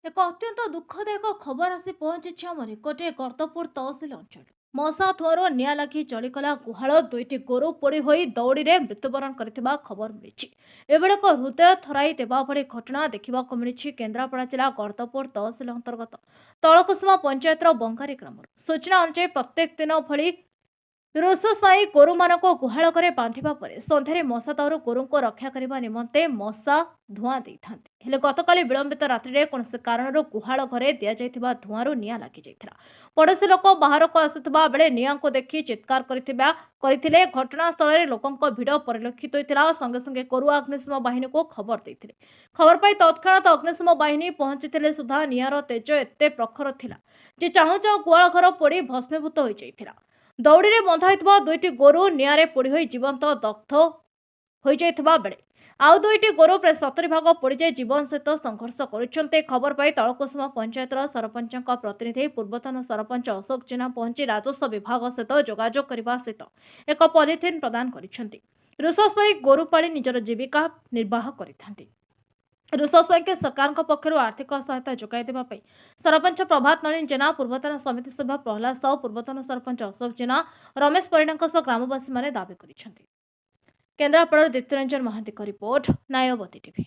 ଏକ ଅତ୍ୟନ୍ତ ଦୁଃଖଦାୟକ ଖବର ଆସି ପହଞ୍ଚିଛି ଆମ ନିକଟରେ ଗର୍ତ୍ତପୁର ତହସିଲ ଅଞ୍ଚଳ। ମଶା ଧୂଆଁରୁ ନିଆଁ ଲାଗି ଜଳିଗଲା ଗୁହାଳ, ଦୁଇଟି ଗୋରୁ ପୋଡ଼ି ହୋଇ ଦଉଡ଼ିରେ ମୃତ୍ୟୁବରଣ କରିଥିବା ଖବର ମିଳିଛି। ଏଭଳି ଏକ ହୃଦୟ ଥରାଇ ଦେବା ଭଳି ଘଟଣା ଦେଖିବାକୁ ମିଳିଛି କେନ୍ଦ୍ରାପଡ଼ା ଜିଲ୍ଲା ଗର୍ତ୍ତପୁର ତହସିଲ ଅନ୍ତର୍ଗତ ତଳକୁସୁମା ପଞ୍ଚାୟତର ବଙ୍ଗାରୀ ଗ୍ରାମରୁ। ସୂଚନା ଅନୁଯାୟୀ ପ୍ରତ୍ୟେକ ଦିନ ଭଳି ରୋଷ ସାଇ ଗୋରୁମାନଙ୍କୁ ଗୁହାଳ ଘରେ ବାନ୍ଧିବା ପରେ ସନ୍ଧ୍ୟାରେ ମଶା ଦାଉରୁ ଗୋରୁଙ୍କୁ ରକ୍ଷା କରିବା ନିମନ୍ତେ ମଶା ଧୂଆଁ ଦେଇଥାନ୍ତି। ହେଲେ ଗତକାଲି ବିଳମ୍ବିତ ରାତ୍ରିରେ କୌଣସି କାରଣରୁ ଗୁହାଳ ଘରେ ଦିଆଯାଇଥିବା ଧୂଆଁରୁ ନିଆଁ ଲାଗିଯାଇଥିଲା। ପଡ଼ୋଶୀ ଲୋକ ବାହାରକୁ ଆସିଥିବା ବେଳେ ନିଆଁକୁ ଦେଖି ଚିତ୍କାର କରିଥିଲେ। ଘଟଣାସ୍ଥଳରେ ଲୋକଙ୍କ ଭିଡ଼ ପରିଲକ୍ଷିତ ହୋଇଥିଲା। ସଙ୍ଗେ ସଙ୍ଗେ କରୁଆ ଅଗ୍ନିଶମ ବାହିନୀକୁ ଖବର ଦେଇଥିଲେ। ଖବର ପାଇ ତତ୍କ୍ଷଣାତ୍ ଅଗ୍ନିଶମ ବାହିନୀ ପହଞ୍ଚିଥିଲେ ସୁଦ୍ଧା ନିଆଁର ତେଜ ଏତେ ପ୍ରଖର ଥିଲା ଯେ ଚାହୁଁ ଚାହୁଁ ଗୁହାଳ ଘର ପୋଡ଼ି ଭସ୍ମୀଭୂତ ହୋଇଯାଇଥିଲା। ଦଉଡ଼ିରେ ବନ୍ଧା ହୋଇଥିବା ଦୁଇଟି ଗୋରୁ ନିଆଁରେ ପୋଡ଼ି ହୋଇ ଜୀବନ୍ତ ଦଗ୍ଧ ହୋଇଯାଇଥିବା ବେଳେ ଆଉ ଦୁଇଟି ଗୋରୁ ପ୍ରାୟ 70 ଭାଗ ପୋଡ଼ିଯାଇ ଜୀବନ ସହିତ ସଂଘର୍ଷ କରୁଛନ୍ତି। ଖବର ପାଇ ତଳକୁସୁମା ପଞ୍ଚାୟତର ସରପଞ୍ଚଙ୍କ ପ୍ରତିନିଧି ପୂର୍ବତନ ସରପଞ୍ଚ ଅଶୋକ ଜେନା ପହଞ୍ଚି ରାଜସ୍ୱ ବିଭାଗ ସହିତ ଯୋଗାଯୋଗ କରିବା ସହିତ ଏକ ପଲିଥିନ୍ ପ୍ରଦାନ କରିଛନ୍ତି। ରୋଷେଇ ଗୋରୁ ପାଳି ନିଜର ଜୀବିକା ନିର୍ବାହ କରିଥାନ୍ତି। ରୋଷେଇକି ସରକାରଙ୍କ ପକ୍ଷରୁ ଆର୍ଥିକ ସହାୟତା ଯୋଗାଇ ଦେବା ପାଇଁ ସରପଞ୍ଚ ପ୍ରଭାତ ନଳିନ ଜେନା, ପୂର୍ବତନ ସମିତି ସଭ୍ୟ ପ୍ରହ୍ଲାଦ ସାହୁ, ପୂର୍ବତନ ସରପଞ୍ଚ ଅଶୋକ ଜେନା, ରମେଶ ପରିଡ଼ାଙ୍କ ସହ ଗ୍ରାମବାସୀମାନେ ଦାବି କରିଛନ୍ତି। କେନ୍ଦ୍ରାପଡ଼ାରୁ ଦୀପ୍ତିରଞ୍ଜନ ମହାନ୍ତିଙ୍କ ରିପୋର୍ଟ, ନ୍ୟାୟବତୀ ଟିଭି।